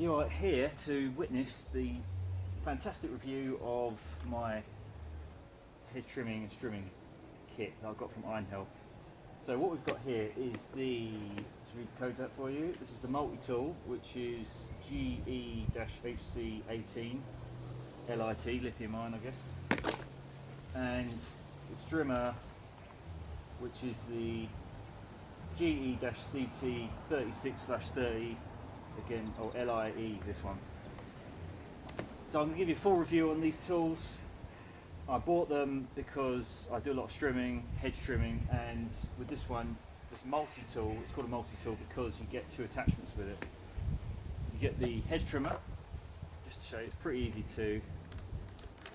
You are here to witness the fantastic review of my hedge trimming and strimming kit that I've got from Einhell. So what we've got here is the, to read the codes out for you, this is the Multitool, which is GE-HC18 LIT, lithium ion I guess, and the strimmer, which is the GE-CT36/30, again, or LIE, this one. So I'm going to give you a full review on these tools. I bought them because I do a lot of strimming, hedge trimming, and with this one, this multi-tool, it's called a multi-tool because you get two attachments with it. You get the hedge trimmer, just to show you, it's pretty easy to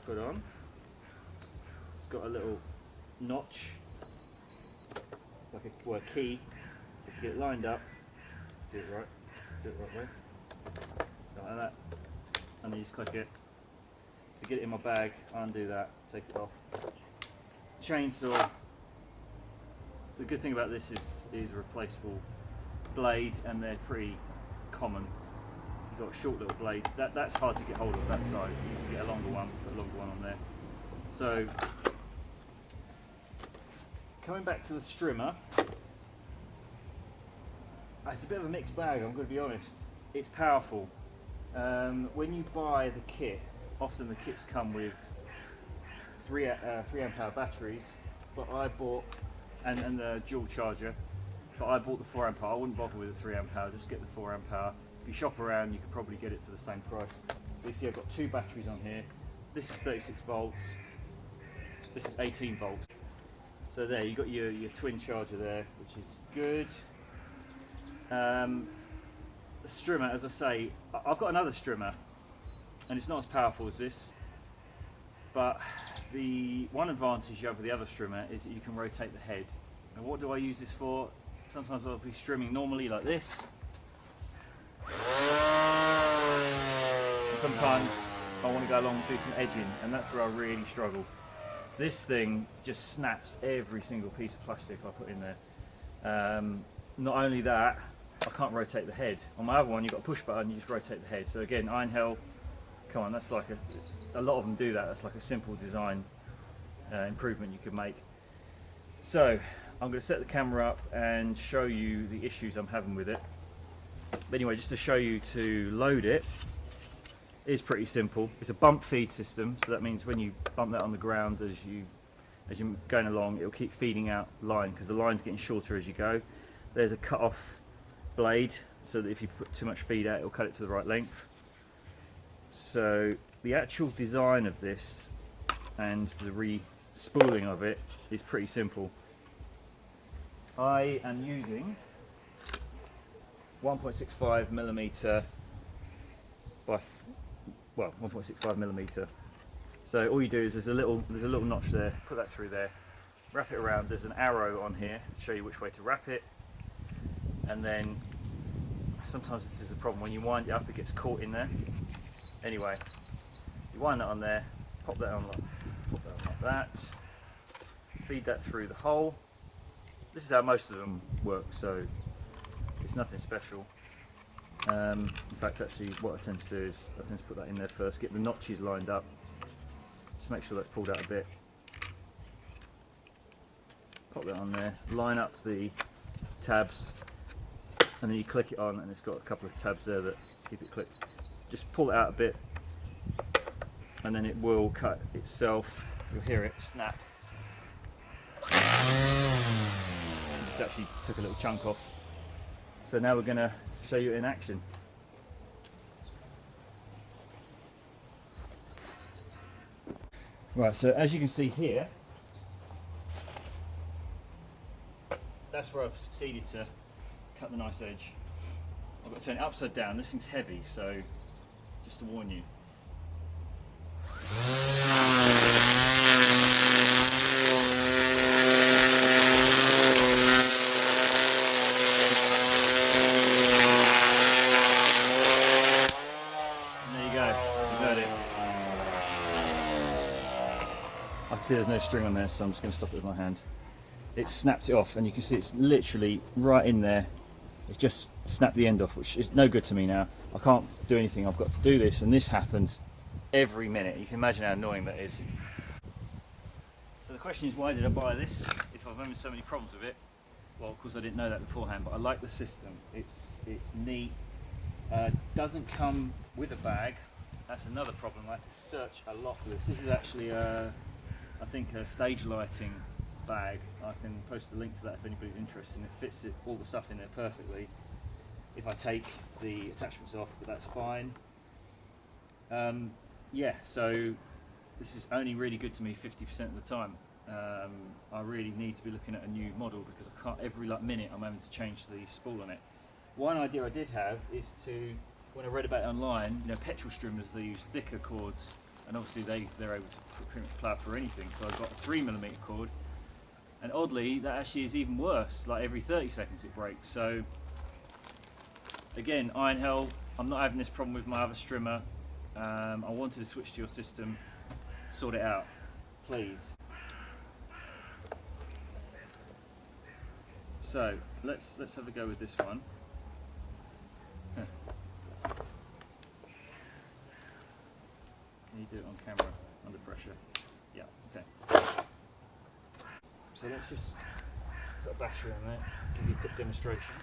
put on. It's got a little notch, like a key, so to get it lined up, do it right way, like that, and then you just click it. To get it in my bag, undo that, take it off. Chainsaw, the good thing about this is a replaceable blade, and they're pretty common. You've got short little blades, that's hard to get hold of that size, but you can get a longer one, put a longer one on there. So, coming back to the strimmer, it's a bit of a mixed bag, I'm going to be honest. It's powerful. When you buy the kit, often the kits come with 3 amp hour batteries, but I bought, and the dual charger, but I bought the 4 amp hour. I wouldn't bother with the 3 amp hour, just get the 4 amp hour. If you shop around, you could probably get it for the same price. So you see I've got 2 batteries on here. This is 36 volts, this is 18 volts. So there, you've got your twin charger there, which is good. The strimmer, as I say, I've got another strimmer, and it's not as powerful as this, but the one advantage you have with the other strimmer is that you can rotate the head. And what do I use this for? Sometimes I'll be strimming normally like this, and sometimes I want to go along and do some edging, and that's where I really struggle. This thing just snaps every single piece of plastic I put in there. Not only that, I can't rotate the head. On my other one, you've got a push button, you just rotate the head. So again, Einhell, come on, that's like a lot of them do that. That's like a simple design improvement you could make. So I'm going to set the camera up and show you the issues I'm having with it. But anyway, just to show you, to load it is pretty simple. It's a bump feed system, so that means when you bump that on the ground as you're going along, it'll keep feeding out line, because the line's getting shorter as you go. There's a cut off blade, so that if you put too much feed out, it'll cut it to the right length. So the actual design of this and the re-spooling of it is pretty simple. I am using 1.65mm by 1.65mm. So all you do is there's a little notch there. Put that through there. Wrap it around. There's an arrow on here to show you which way to wrap it. And then sometimes this is the problem, when you wind it up it gets caught in there. Anyway, you wind that on there, pop that on like that, feed that through the hole. This is how most of them work, so it's nothing special. In fact, actually what I tend to do is I tend to put that in there first, get the notches lined up, just make sure that's pulled out a bit. Pop that on there, line up the tabs, and then you click it on, and it's got a couple of tabs there that keep it clicked. Just pull it out a bit, and then it will cut itself. You'll hear it snap. This actually took a little chunk off. So now we're going to show you in action. Right, so as you can see here, that's where I've succeeded to cut the nice edge. I've got to turn it upside down. This thing's heavy, so just to warn you. And there you go, you heard it. I can see there's no string on there, so I'm just going to stop it with my hand. It snapped it off, and you can see it's literally right in there. it's just snapped the end off, which is no good to me now. I can't do anything, I've got to do this, and this happens every minute. You can imagine how annoying that is. So the question is, why did I buy this if I've having so many problems with it? Well, of course I didn't know that beforehand, but I like the system. It's neat. Doesn't come with a bag. That's another problem. I have to search a lot for this. This is actually I think a stage lighting bag. I can post a link to that if anybody's interested, and it fits all the stuff in there perfectly if I take the attachments off, but that's fine. Yeah, so this is only really good to me 50% of the time. I really need to be looking at a new model because I can't, every minute I'm having to change the spool on it. One idea I did have is to, when I read about it online, you know, petrol streamers, they use thicker cords, and obviously they're able to pretty much plough for anything. So I've got a 3mm cord, and oddly that actually is even worse. Like every 30 seconds it breaks. So again, Einhell, I'm not having this problem with my other strimmer. I wanted to switch to your system, sort it out, please. So let's have a go with this one. Can you do it on camera under pressure? Yeah, okay. So let's just put a battery on there, give you a quick demonstration.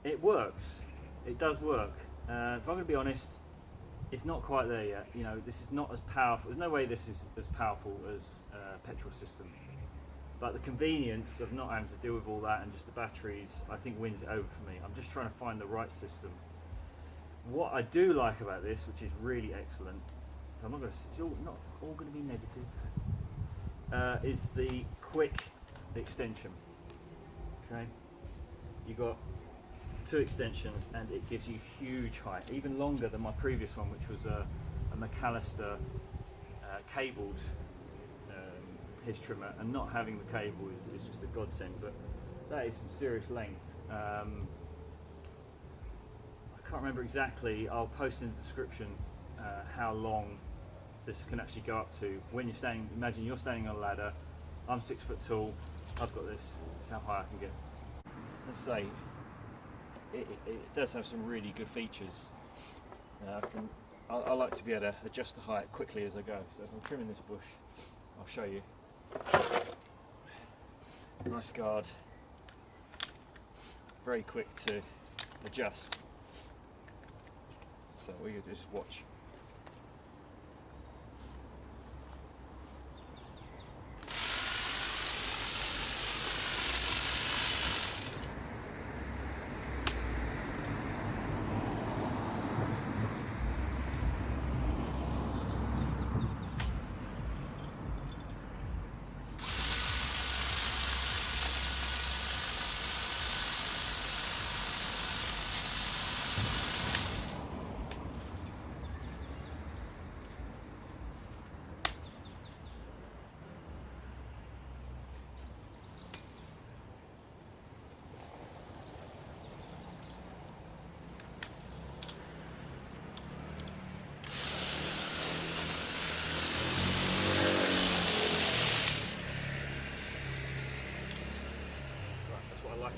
It works. It does work. If I'm going to be honest, it's not quite there yet. You know, this is not as powerful. There's no way this is as powerful as a petrol system. But the convenience of not having to deal with all that and just the batteries, I think wins it over for me. I'm just trying to find the right system. What I do like about this, which is really excellent, I'm not going to. It's not all going to be negative. Is the quick extension. Okay, you got 2 extensions and it gives you huge height, even longer than my previous one, which was a McAllister cabled Hedge trimmer, and not having the cable is just a godsend, but that is some serious length. I can't remember exactly, I'll post in the description how long this can actually go up to. When you're standing, imagine you're standing on a ladder, I'm 6 foot tall, I've got this, it's how high I can get. Let's say, it does have some really good features. I like to be able to adjust the height quickly as I go. So if I'm trimming this bush, I'll show you. Nice guard, very quick to adjust. So what you do is watch.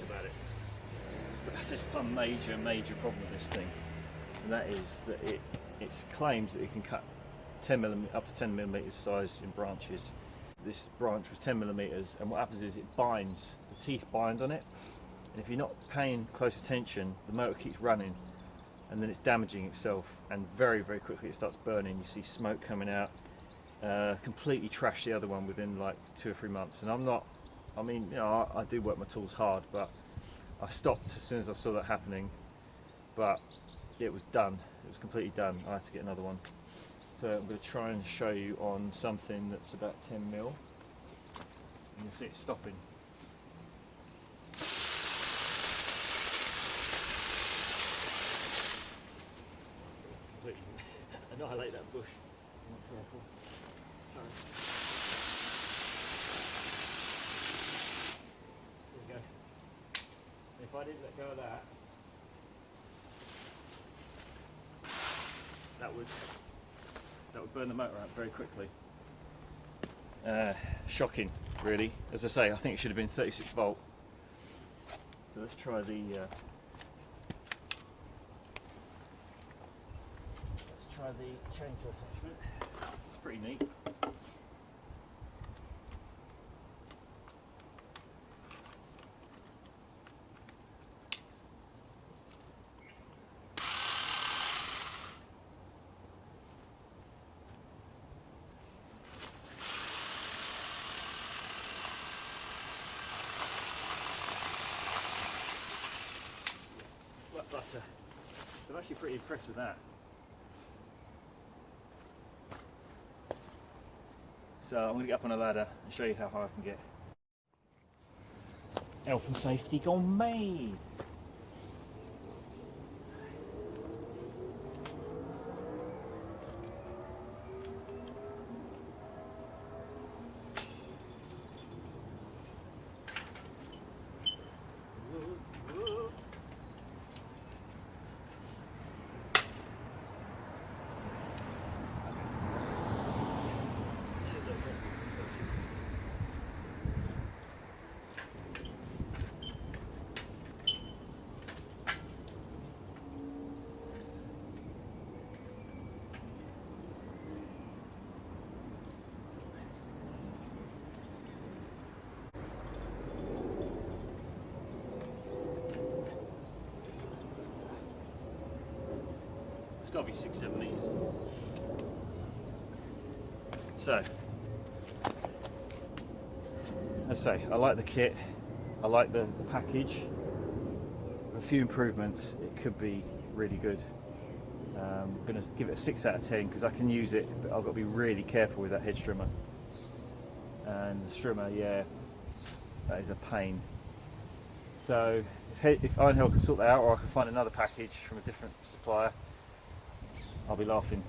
About it, but there's one major problem with this thing, and that is that it claims that it can cut 10mm up to 10mm size in branches. This branch was 10mm, and what happens is it binds, the teeth bind on it, and if you're not paying close attention, the motor keeps running, and then it's damaging itself, and very quickly it starts burning. You see smoke coming out. Completely trashed the other one within like 2 or 3 months, and I mean, you know, I do work my tools hard, but I stopped as soon as I saw that happening. But it was done. It was completely done. I had to get another one. So I'm going to try and show you on something that's about 10mm. And you'll see it stopping. Completely annihilate that bush. I'm not careful. Sorry. There we go. if I didn't let go of that, that would burn the motor out very quickly. Shocking, really. As I say, I think it should have been 36 volt. So let's try the chainsaw attachment. It's pretty neat. Butter. I'm actually pretty impressed with that. So I'm going to get up on a ladder and show you how high I can get. Health and safety gone mad. It's got to be 6-7 meters. So, as I say, I like the kit, I like the package. With a few improvements, it could be really good. I'm going to give it a 6 out of 10 because I can use it, but I've got to be really careful with that head strimmer. And the strimmer, yeah, that is a pain. So if Einhell can sort that out, or I can find another package from a different supplier, I'll be laughing.